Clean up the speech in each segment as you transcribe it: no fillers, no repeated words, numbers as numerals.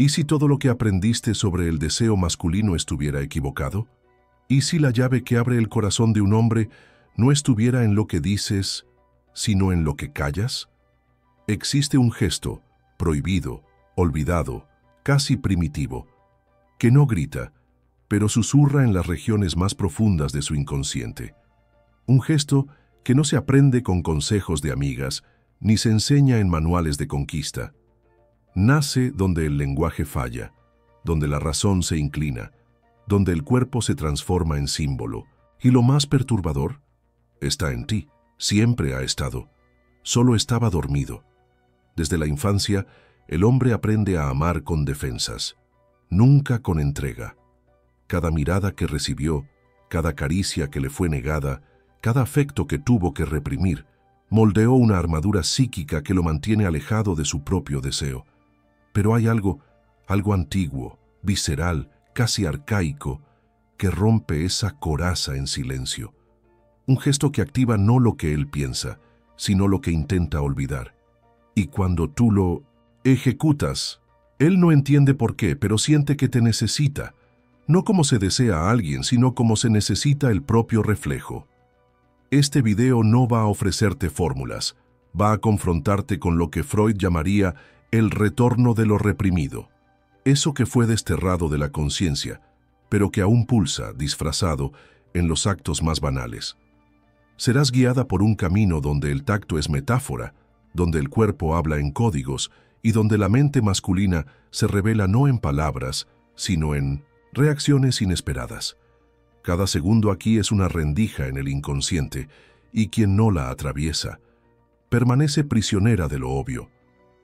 ¿Y si todo lo que aprendiste sobre el deseo masculino estuviera equivocado? ¿Y si la llave que abre el corazón de un hombre no estuviera en lo que dices, sino en lo que callas? Existe un gesto, prohibido, olvidado, casi primitivo, que no grita, pero susurra en las regiones más profundas de su inconsciente. Un gesto que no se aprende con consejos de amigas, ni se enseña en manuales de conquista. Nace donde el lenguaje falla, donde la razón se inclina, donde el cuerpo se transforma en símbolo. Y lo más perturbador está en ti, siempre ha estado, solo estaba dormido. Desde la infancia, el hombre aprende a amar con defensas, nunca con entrega. Cada mirada que recibió, cada caricia que le fue negada, cada afecto que tuvo que reprimir, moldeó una armadura psíquica que lo mantiene alejado de su propio deseo. Pero hay algo antiguo, visceral, casi arcaico, que rompe esa coraza en silencio. Un gesto que activa no lo que él piensa, sino lo que intenta olvidar. Y cuando tú lo ejecutas, él no entiende por qué, pero siente que te necesita, no como se desea a alguien, sino como se necesita el propio reflejo. Este video no va a ofrecerte fórmulas, va a confrontarte con lo que Freud llamaría el retorno de lo reprimido, eso que fue desterrado de la conciencia, pero que aún pulsa, disfrazado, en los actos más banales. Serás guiada por un camino donde el tacto es metáfora, donde el cuerpo habla en códigos y donde la mente masculina se revela no en palabras, sino en reacciones inesperadas. Cada segundo aquí es una rendija en el inconsciente, y quien no la atraviesa permanece prisionera de lo obvio.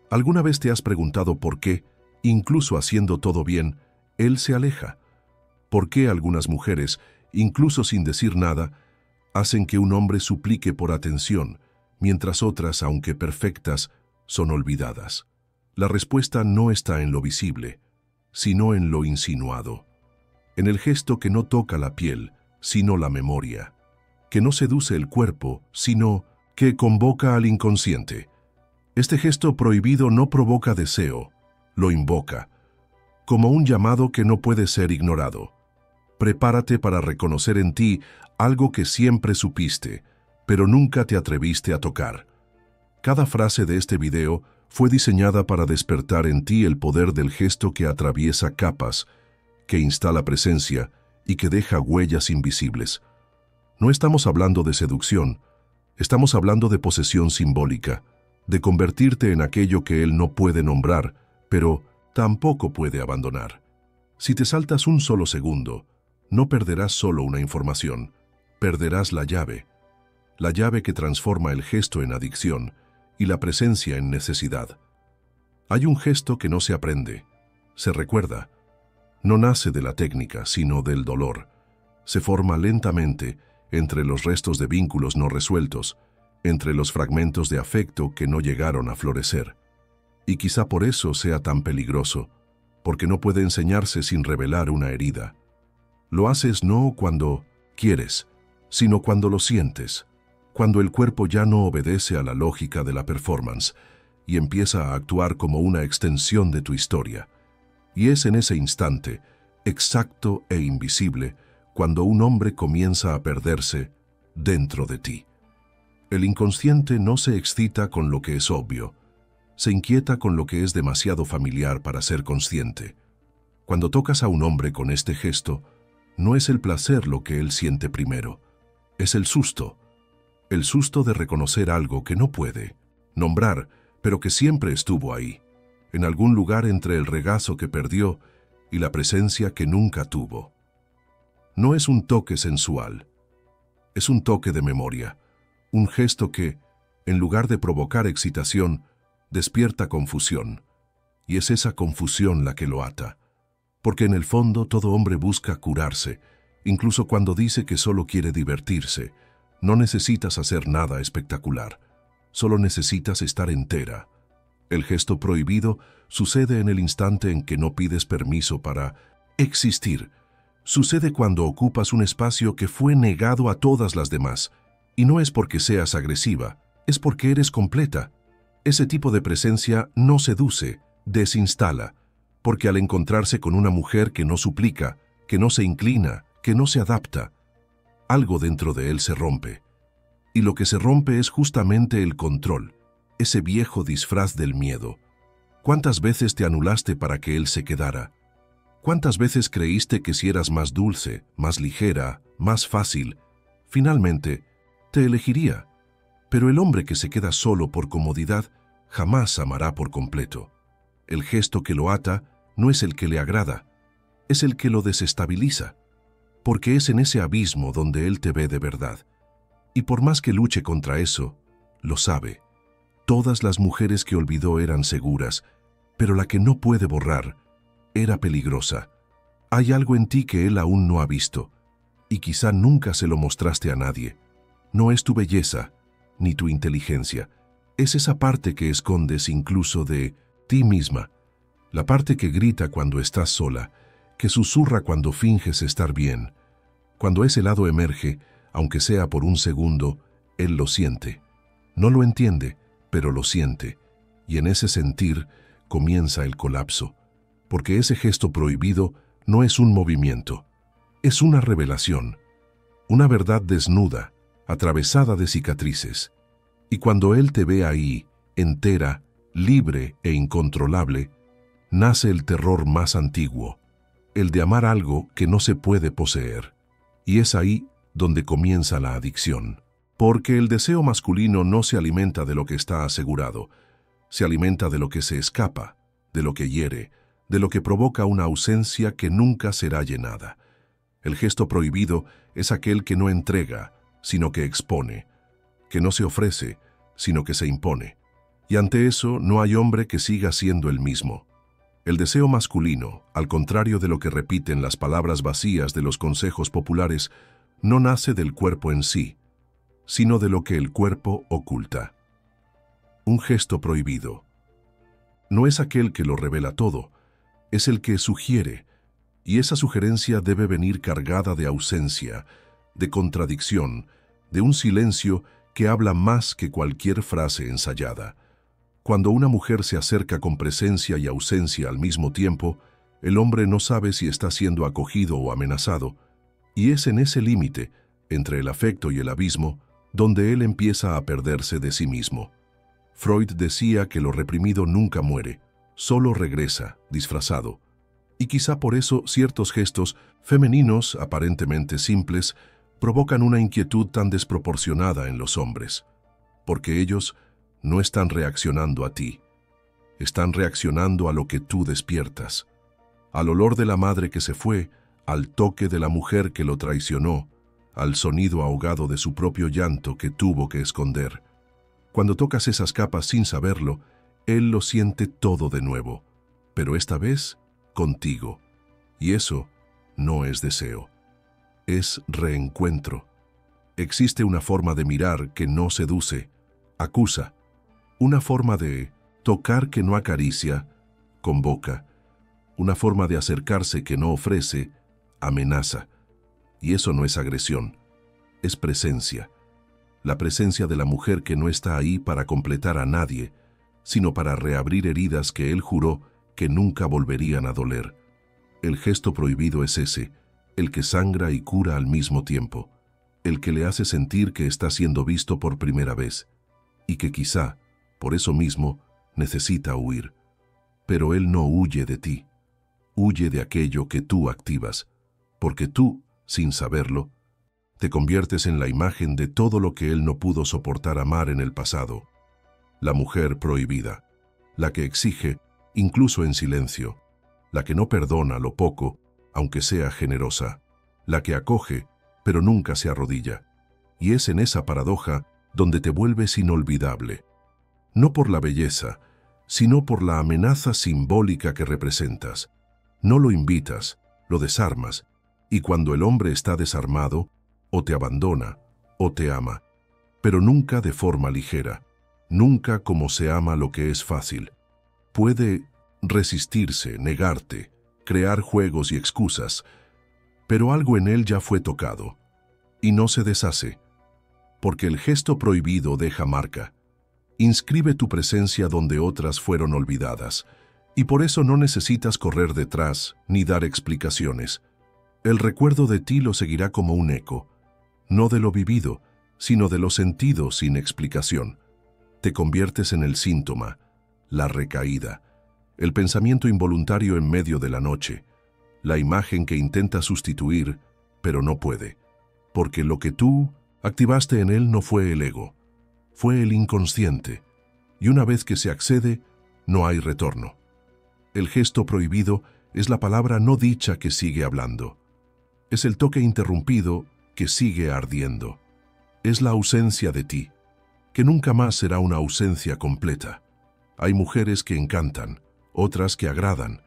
¿Alguna vez te has preguntado por qué, incluso haciendo todo bien, él se aleja? ¿Por qué algunas mujeres, incluso sin decir nada, hacen que un hombre suplique por atención, mientras otras, aunque perfectas, son olvidadas? La respuesta no está en lo visible, sino en lo insinuado, en el gesto que no toca la piel, sino la memoria, que no seduce el cuerpo, sino que convoca al inconsciente. Este gesto prohibido no provoca deseo, lo invoca, como un llamado que no puede ser ignorado. Prepárate para reconocer en ti algo que siempre supiste, pero nunca te atreviste a tocar. Cada frase de este video fue diseñada para despertar en ti el poder del gesto que atraviesa capas, que instala presencia y que deja huellas invisibles. No estamos hablando de seducción, estamos hablando de posesión simbólica, de convertirte en aquello que él no puede nombrar, pero tampoco puede abandonar. Si te saltas un solo segundo, no perderás solo una información, perderás la llave que transforma el gesto en adicción y la presencia en necesidad. Hay un gesto que no se aprende, se recuerda. No nace de la técnica, sino del dolor. Se forma lentamente entre los restos de vínculos no resueltos, entre los fragmentos de afecto que no llegaron a florecer. Y quizá por eso sea tan peligroso, porque no puede enseñarse sin revelar una herida. Lo haces no cuando quieres, sino cuando lo sientes, cuando el cuerpo ya no obedece a la lógica de la performance y empieza a actuar como una extensión de tu historia. Y es en ese instante, exacto e invisible, cuando un hombre comienza a perderse dentro de ti. El inconsciente no se excita con lo que es obvio, se inquieta con lo que es demasiado familiar para ser consciente. Cuando tocas a un hombre con este gesto, no es el placer lo que él siente primero, es el susto de reconocer algo que no puede nombrar, pero que siempre estuvo ahí, en algún lugar entre el regazo que perdió y la presencia que nunca tuvo. No es un toque sensual, es un toque de memoria, un gesto que, en lugar de provocar excitación, despierta confusión, y es esa confusión la que lo ata, porque en el fondo todo hombre busca curarse, incluso cuando dice que solo quiere divertirse. No necesitas hacer nada espectacular, solo necesitas estar entera. El gesto prohibido sucede en el instante en que no pides permiso para existir. Sucede cuando ocupas un espacio que fue negado a todas las demás, y no es porque seas agresiva, es porque eres completa. Ese tipo de presencia no seduce, desinstala, porque al encontrarse con una mujer que no suplica, que no se inclina, que no se adapta, algo dentro de él se rompe. Y lo que se rompe es justamente el control, ese viejo disfraz del miedo. ¿Cuántas veces te anulaste para que él se quedara? ¿Cuántas veces creíste que si eras más dulce, más ligera, más fácil, finalmente te elegiría? Pero el hombre que se queda solo por comodidad jamás amará por completo. El gesto que lo ata no es el que le agrada, es el que lo desestabiliza, porque es en ese abismo donde él te ve de verdad. Y por más que luche contra eso, lo sabe. Todas las mujeres que olvidó eran seguras, pero la que no puede borrar era peligrosa. Hay algo en ti que él aún no ha visto, y quizá nunca se lo mostraste a nadie. No es tu belleza, ni tu inteligencia. Es esa parte que escondes incluso de ti misma. La parte que grita cuando estás sola, que susurra cuando finges estar bien. Cuando ese lado emerge, aunque sea por un segundo, él lo siente. No lo entiende, pero lo siente. Y en ese sentir comienza el colapso. Porque ese gesto prohibido no es un movimiento, es una revelación. Una verdad desnuda, atravesada de cicatrices. Y cuando él te ve ahí, entera, libre e incontrolable, nace el terror más antiguo, el de amar algo que no se puede poseer. Y es ahí donde comienza la adicción. Porque el deseo masculino no se alimenta de lo que está asegurado, se alimenta de lo que se escapa, de lo que hiere, de lo que provoca una ausencia que nunca será llenada. El gesto prohibido es aquel que no entrega, sino que expone, que no se ofrece, sino que se impone. Y ante eso no hay hombre que siga siendo el mismo. El deseo masculino, al contrario de lo que repiten las palabras vacías de los consejos populares, no nace del cuerpo en sí, sino de lo que el cuerpo oculta. Un gesto prohibido no es aquel que lo revela todo, es el que sugiere, y esa sugerencia debe venir cargada de ausencia, de contradicción, de un silencio que habla más que cualquier frase ensayada. Cuando una mujer se acerca con presencia y ausencia al mismo tiempo, el hombre no sabe si está siendo acogido o amenazado, y es en ese límite, entre el afecto y el abismo, donde él empieza a perderse de sí mismo. Freud decía que lo reprimido nunca muere, solo regresa, disfrazado. Y quizá por eso ciertos gestos femeninos, aparentemente simples, provocan una inquietud tan desproporcionada en los hombres. Porque ellos no están reaccionando a ti, están reaccionando a lo que tú despiertas. Al olor de la madre que se fue, al toque de la mujer que lo traicionó, al sonido ahogado de su propio llanto que tuvo que esconder. Cuando tocas esas capas sin saberlo, él lo siente todo de nuevo, pero esta vez contigo. Y eso no es deseo, es reencuentro. Existe una forma de mirar que no seduce, acusa, una forma de tocar que no acaricia, convoca, una forma de acercarse que no ofrece, amenaza. Y eso no es agresión, es presencia. La presencia de la mujer que no está ahí para completar a nadie, sino para reabrir heridas que él juró que nunca volverían a doler. El gesto prohibido es ese, el que sangra y cura al mismo tiempo, el que le hace sentir que está siendo visto por primera vez, y que quizá, por eso mismo, necesita huir. Pero él no huye de ti, huye de aquello que tú activas, porque tú, sin saberlo, te conviertes en la imagen de todo lo que él no pudo soportar amar en el pasado. La mujer prohibida, la que exige, incluso en silencio, la que no perdona lo poco, aunque sea generosa, la que acoge, pero nunca se arrodilla. Y es en esa paradoja donde te vuelves inolvidable, no por la belleza, sino por la amenaza simbólica que representas. No lo invitas, lo desarmas, y cuando el hombre está desarmado, o te abandona, o te ama, pero nunca de forma ligera, nunca como se ama lo que es fácil. Puede resistirse, negarte, crear juegos y excusas, pero algo en él ya fue tocado, y no se deshace, porque el gesto prohibido deja marca. Inscribe tu presencia donde otras fueron olvidadas, Y por eso no necesitas correr detrás ni dar explicaciones. El recuerdo de ti lo seguirá como un eco, no de lo vivido, sino de lo sentido sin explicación. Te conviertes en el síntoma, la recaída, el pensamiento involuntario en medio de la noche, la imagen que intenta sustituir, pero no puede, porque lo que tú activaste en él no fue el ego, fue el inconsciente, y una vez que se accede, no hay retorno. El gesto prohibido es la palabra no dicha que sigue hablando. Es el toque interrumpido que sigue ardiendo. Es la ausencia de ti, que nunca más será una ausencia completa. Hay mujeres que encantan, otras que agradan,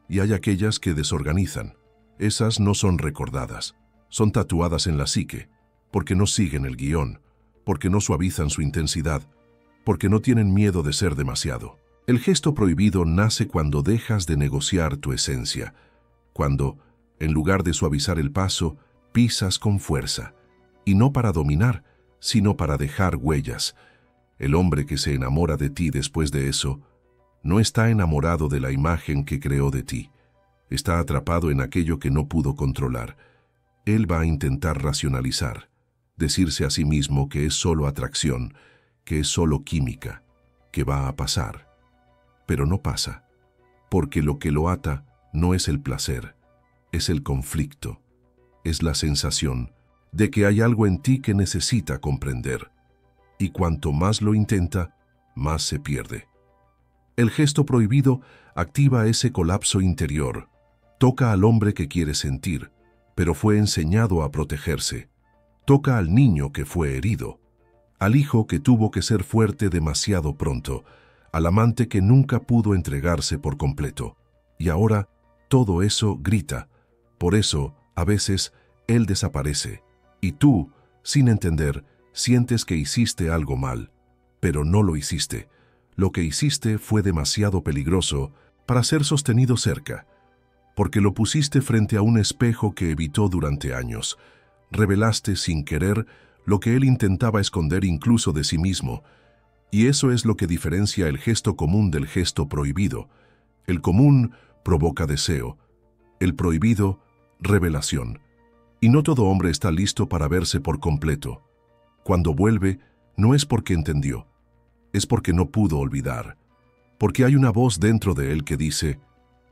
y hay aquellas que desorganizan. Esas no son recordadas, son tatuadas en la psique, porque no siguen el guión, porque no suavizan su intensidad, porque no tienen miedo de ser demasiado. El gesto prohibido nace cuando dejas de negociar tu esencia, cuando, en lugar de suavizar el paso, pisas con fuerza, y no para dominar, sino para dejar huellas. El hombre que se enamora de ti después de eso, no está enamorado de la imagen que creó de ti, está atrapado en aquello que no pudo controlar. Él va a intentar racionalizar, decirse a sí mismo que es solo atracción, que es solo química, que va a pasar. Pero no pasa, porque lo que lo ata no es el placer, es el conflicto, es la sensación de que hay algo en ti que necesita comprender, y cuanto más lo intenta, más se pierde. El gesto prohibido activa ese colapso interior, toca al hombre que quiere sentir, pero fue enseñado a protegerse, toca al niño que fue herido, al hijo que tuvo que ser fuerte demasiado pronto, al amante que nunca pudo entregarse por completo. Y ahora todo eso grita. Por eso, a veces, él desaparece. Y tú, sin entender, sientes que hiciste algo mal. Pero no lo hiciste. Lo que hiciste fue demasiado peligroso para ser sostenido cerca. Porque lo pusiste frente a un espejo que evitó durante años. Revelaste sin querer lo que él intentaba esconder incluso de sí mismo. Y eso es lo que diferencia el gesto común del gesto prohibido. El común provoca deseo, el prohibido, revelación. Y no todo hombre está listo para verse por completo. Cuando vuelve, no es porque entendió, es porque no pudo olvidar. Porque hay una voz dentro de él que dice,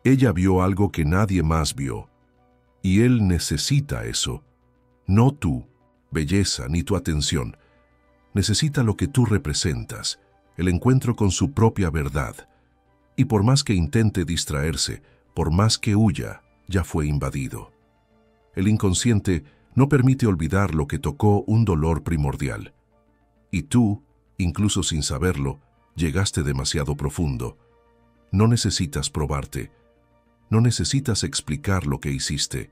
ella vio algo que nadie más vio. Y él necesita eso. No tú, belleza, ni tu atención. Necesita lo que tú representas, el encuentro con su propia verdad. Y por más que intente distraerse, por más que huya, ya fue invadido. El inconsciente no permite olvidar lo que tocó un dolor primordial. Y tú, incluso sin saberlo, llegaste demasiado profundo. No necesitas probarte, no necesitas explicar lo que hiciste,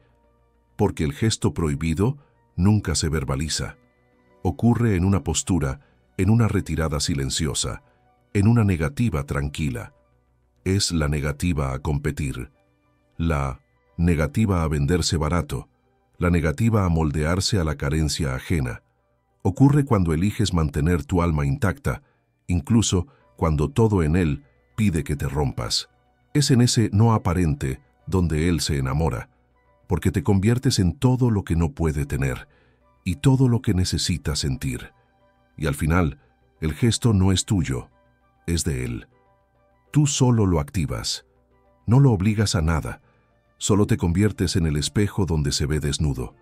porque el gesto prohibido nunca se verbaliza. Ocurre en una postura, en una retirada silenciosa, en una negativa tranquila. Es la negativa a competir, la negativa a venderse barato, la negativa a moldearse a la carencia ajena. Ocurre cuando eliges mantener tu alma intacta, incluso cuando todo en él pide que te rompas. Es en ese no aparente donde él se enamora, porque te conviertes en todo lo que no puede tener, y todo lo que necesita sentir. Y al final, el gesto no es tuyo, es de él. Tú solo lo activas, no lo obligas a nada, solo te conviertes en el espejo donde se ve desnudo.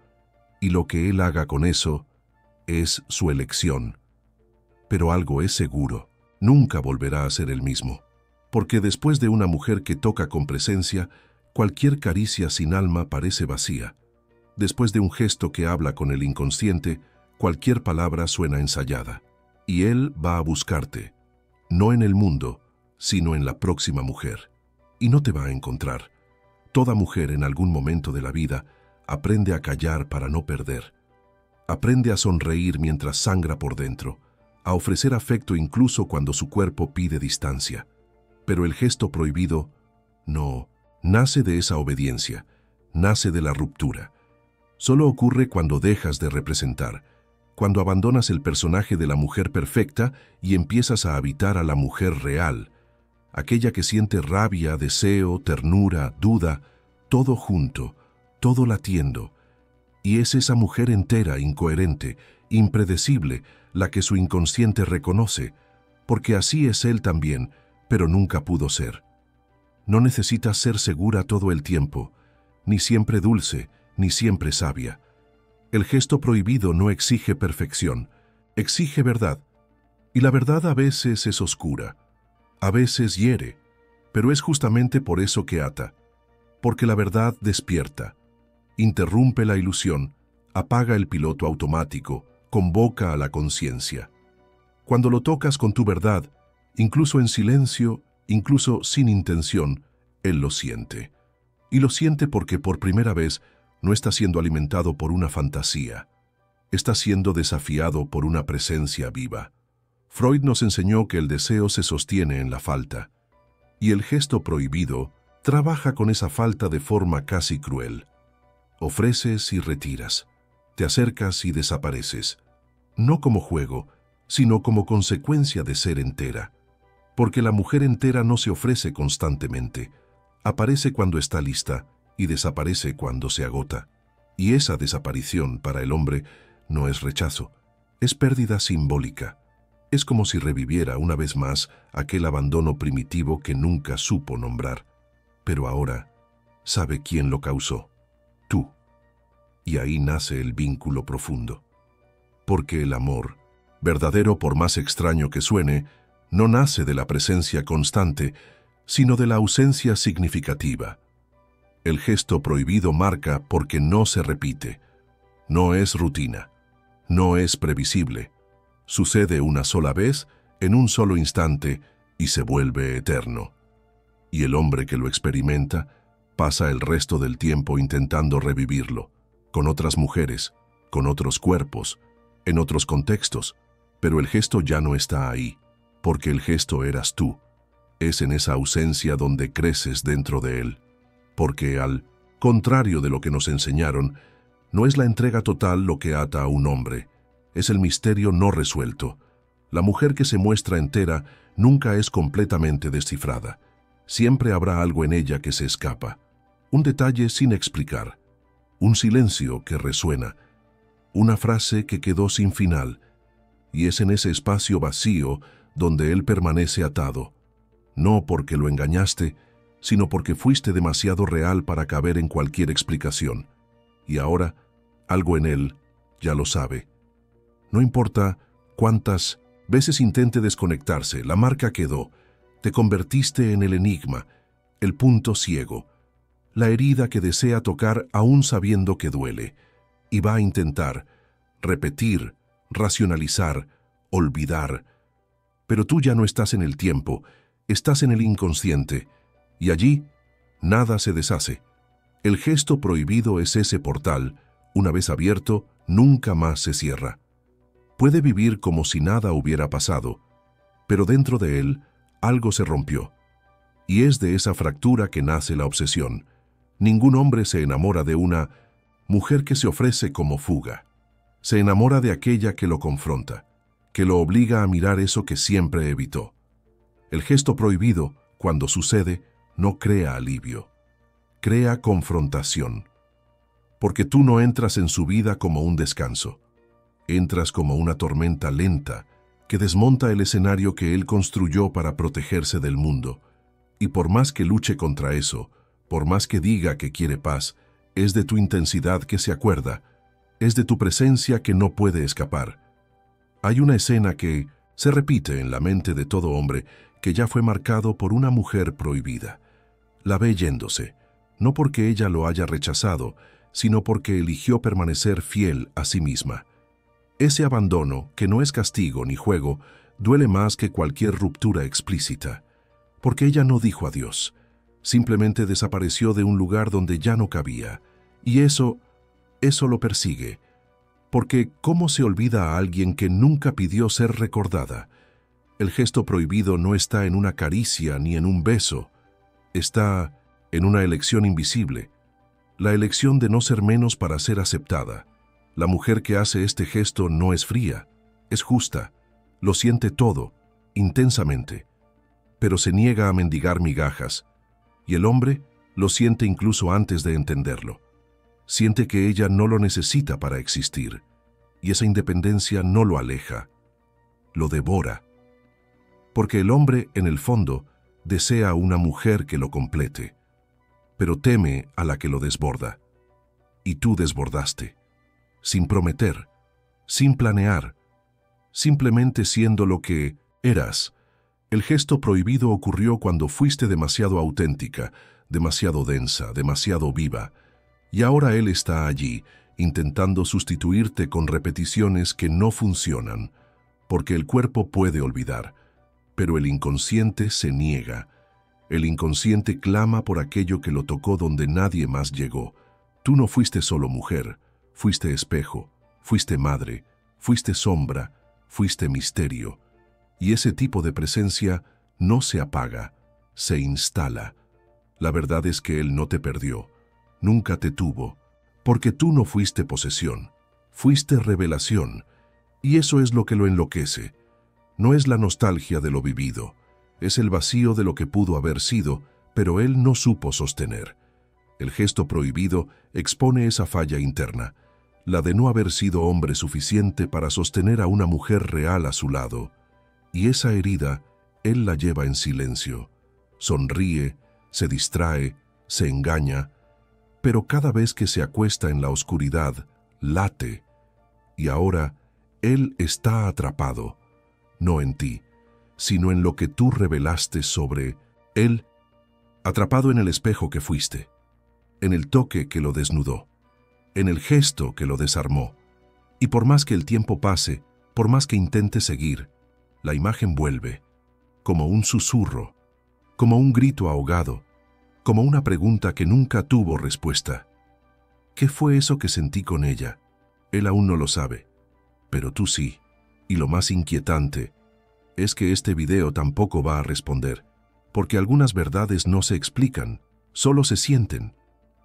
Y lo que él haga con eso es su elección. Pero algo es seguro, nunca volverá a ser el mismo. Porque después de una mujer que toca con presencia, cualquier caricia sin alma parece vacía. Después de un gesto que habla con el inconsciente, cualquier palabra suena ensayada. Y él va a buscarte, no en el mundo, sino en la próxima mujer. Y no te va a encontrar. Toda mujer en algún momento de la vida aprende a callar para no perder. Aprende a sonreír mientras sangra por dentro, a ofrecer afecto incluso cuando su cuerpo pide distancia. Pero el gesto prohibido no nace de esa obediencia, nace de la ruptura. Solo ocurre cuando dejas de representar, cuando abandonas el personaje de la mujer perfecta y empiezas a habitar a la mujer real, aquella que siente rabia, deseo, ternura, duda, todo junto, todo latiendo. Y es esa mujer entera, incoherente, impredecible, la que su inconsciente reconoce, porque así es él también, pero nunca pudo ser. No necesita ser segura todo el tiempo, ni siempre dulce, ni siempre sabia. El gesto prohibido no exige perfección, exige verdad. Y la verdad a veces es oscura, a veces hiere, pero es justamente por eso que ata, porque la verdad despierta, interrumpe la ilusión, apaga el piloto automático, convoca a la conciencia. Cuando lo tocas con tu verdad, incluso en silencio, incluso sin intención, él lo siente. Y lo siente porque por primera vez no está siendo alimentado por una fantasía, está siendo desafiado por una presencia viva. Freud nos enseñó que el deseo se sostiene en la falta, y el gesto prohibido trabaja con esa falta de forma casi cruel. Ofreces y retiras, te acercas y desapareces, no como juego, sino como consecuencia de ser entera. Porque la mujer entera no se ofrece constantemente, aparece cuando está lista y desaparece cuando se agota. Y esa desaparición para el hombre no es rechazo, es pérdida simbólica. Es como si reviviera una vez más aquel abandono primitivo que nunca supo nombrar. Pero ahora sabe quién lo causó, tú. Y ahí nace el vínculo profundo. Porque el amor, verdadero por más extraño que suene, no nace de la presencia constante, sino de la ausencia significativa. El gesto prohibido marca porque no se repite, no es rutina, no es previsible. Sucede una sola vez, en un solo instante, y se vuelve eterno. Y el hombre que lo experimenta pasa el resto del tiempo intentando revivirlo, con otras mujeres, con otros cuerpos, en otros contextos, pero el gesto ya no está ahí, porque el gesto eras tú. Es en esa ausencia donde creces dentro de él, porque al contrario de lo que nos enseñaron, no es la entrega total lo que ata a un hombre, es el misterio no resuelto. La mujer que se muestra entera nunca es completamente descifrada. Siempre habrá algo en ella que se escapa, un detalle sin explicar, un silencio que resuena, una frase que quedó sin final, y es en ese espacio vacío donde él permanece atado, no porque lo engañaste, sino porque fuiste demasiado real para caber en cualquier explicación. Y ahora, algo en él ya lo sabe. No importa cuántas veces intente desconectarse, la marca quedó. Te convertiste en el enigma, el punto ciego, la herida que desea tocar aún sabiendo que duele, y va a intentar repetir, racionalizar, olvidar. Pero tú ya no estás en el tiempo, estás en el inconsciente, y allí nada se deshace. El gesto prohibido es ese portal, una vez abierto, nunca más se cierra. Puede vivir como si nada hubiera pasado, pero dentro de él algo se rompió. Y es de esa fractura que nace la obsesión. Ningún hombre se enamora de una mujer que se ofrece como fuga. Se enamora de aquella que lo confronta, que lo obliga a mirar eso que siempre evitó. El gesto prohibido, cuando sucede, no crea alivio, crea confrontación. Porque tú no entras en su vida como un descanso. Entras como una tormenta lenta que desmonta el escenario que él construyó para protegerse del mundo. Y por más que luche contra eso, por más que diga que quiere paz, es de tu intensidad que se acuerda, es de tu presencia que no puede escapar. Hay una escena que se repite en la mente de todo hombre que ya fue marcado por una mujer prohibida. La ve yéndose, no porque ella lo haya rechazado, sino porque eligió permanecer fiel a sí misma. Ese abandono, que no es castigo ni juego, duele más que cualquier ruptura explícita, porque ella no dijo adiós, simplemente desapareció de un lugar donde ya no cabía, y eso lo persigue, porque ¿cómo se olvida a alguien que nunca pidió ser recordada? El gesto prohibido no está en una caricia ni en un beso, está en una elección invisible, la elección de no ser menos para ser aceptada. La mujer que hace este gesto no es fría, es justa, lo siente todo, intensamente. pero se niega a mendigar migajas, y el hombre lo siente incluso antes de entenderlo. Siente que ella no lo necesita para existir, y esa independencia no lo aleja, lo devora. Porque el hombre, en el fondo, desea una mujer que lo complete, pero teme a la que lo desborda. Y tú desbordaste, sin prometer, sin planear, simplemente siendo lo que eras. El gesto prohibido ocurrió cuando fuiste demasiado auténtica, demasiado densa, demasiado viva, y ahora él está allí, intentando sustituirte con repeticiones que no funcionan, porque el cuerpo puede olvidar, pero el inconsciente se niega. El inconsciente clama por aquello que lo tocó donde nadie más llegó. Tú no fuiste solo mujer, fuiste espejo, fuiste madre, fuiste sombra, fuiste misterio. Y ese tipo de presencia no se apaga, se instala. La verdad es que él no te perdió, nunca te tuvo, porque tú no fuiste posesión, fuiste revelación, y eso es lo que lo enloquece. No es la nostalgia de lo vivido, es el vacío de lo que pudo haber sido, pero él no supo sostener. El gesto prohibido expone esa falla interna, la de no haber sido hombre suficiente para sostener a una mujer real a su lado. Y esa herida, él la lleva en silencio. Sonríe, se distrae, se engaña, pero cada vez que se acuesta en la oscuridad, late. Y ahora, él está atrapado, no en ti, sino en lo que tú revelaste sobre él, atrapado en el espejo que fuiste, en el toque que lo desnudó, en el gesto que lo desarmó. Y por más que el tiempo pase, por más que intente seguir, la imagen vuelve, como un susurro, como un grito ahogado, como una pregunta que nunca tuvo respuesta. ¿Qué fue eso que sentí con ella? Él aún no lo sabe, pero tú sí. Y lo más inquietante es que este video tampoco va a responder, porque algunas verdades no se explican, solo se sienten.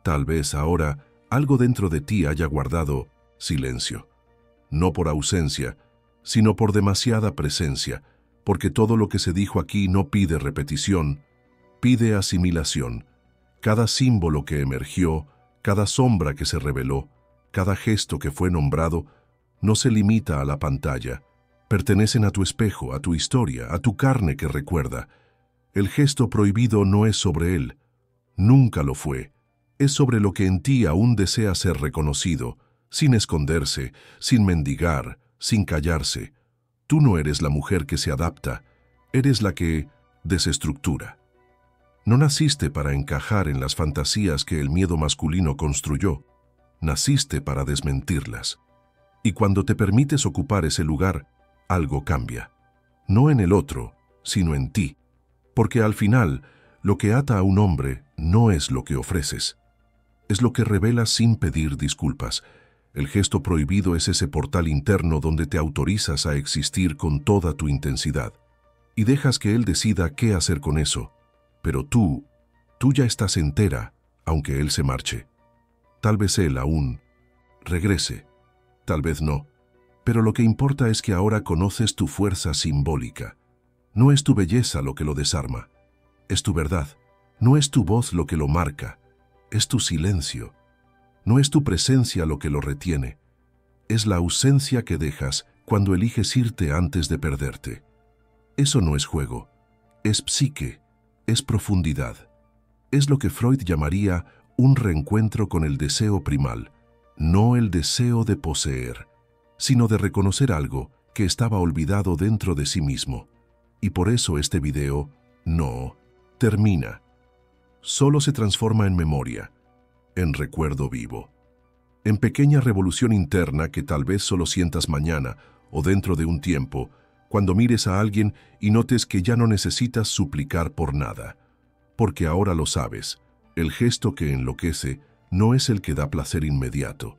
Tal vez ahora algo dentro de ti haya guardado silencio, no por ausencia, sino por demasiada presencia, porque todo lo que se dijo aquí no pide repetición, pide asimilación. Cada símbolo que emergió, cada sombra que se reveló, cada gesto que fue nombrado, no se limita a la pantalla. Pertenecen a tu espejo, a tu historia, a tu carne que recuerda. El gesto prohibido no es sobre él, nunca lo fue. Es sobre lo que en ti aún desea ser reconocido, sin esconderse, sin mendigar, sin callarse. Tú no eres la mujer que se adapta, eres la que desestructura. No naciste para encajar en las fantasías que el miedo masculino construyó, naciste para desmentirlas. Y cuando te permites ocupar ese lugar, algo cambia. No en el otro, sino en ti. Porque al final, lo que ata a un hombre no es lo que ofreces. Es lo que revelas sin pedir disculpas. El gesto prohibido es ese portal interno donde te autorizas a existir con toda tu intensidad. Y dejas que él decida qué hacer con eso. Pero tú ya estás entera, aunque él se marche. Tal vez él aún regrese, tal vez no. Pero lo que importa es que ahora conoces tu fuerza simbólica. No es tu belleza lo que lo desarma, es tu verdad. No es tu voz lo que lo marca, es tu silencio. No es tu presencia lo que lo retiene, es la ausencia que dejas cuando eliges irte antes de perderte. Eso no es juego, es psique, es profundidad. Es lo que Freud llamaría un reencuentro con el deseo primal, no el deseo de poseer, sino de reconocer algo que estaba olvidado dentro de sí mismo. Y por eso este video no termina. Solo se transforma en memoria, en recuerdo vivo, en pequeña revolución interna que tal vez solo sientas mañana o dentro de un tiempo, cuando mires a alguien y notes que ya no necesitas suplicar por nada, porque ahora lo sabes, el gesto que enloquece no es el que da placer inmediato,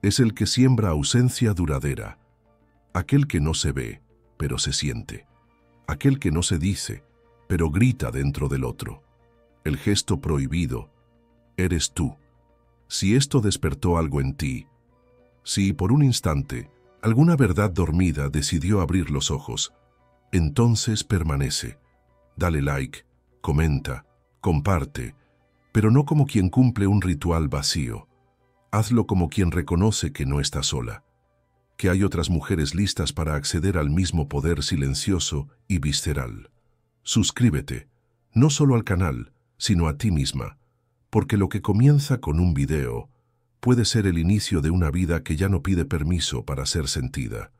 es el que siembra ausencia duradera, aquel que no se ve, pero se siente, aquel que no se dice, pero grita dentro del otro. El gesto prohibido eres tú. Si esto despertó algo en ti, si por un instante alguna verdad dormida decidió abrir los ojos, entonces permanece. Dale like, comenta, comparte, pero no como quien cumple un ritual vacío. Hazlo como quien reconoce que no está sola, que hay otras mujeres listas para acceder al mismo poder silencioso y visceral. Suscríbete, no solo al canal, sino a ti misma, porque lo que comienza con un video puede ser el inicio de una vida que ya no pide permiso para ser sentida.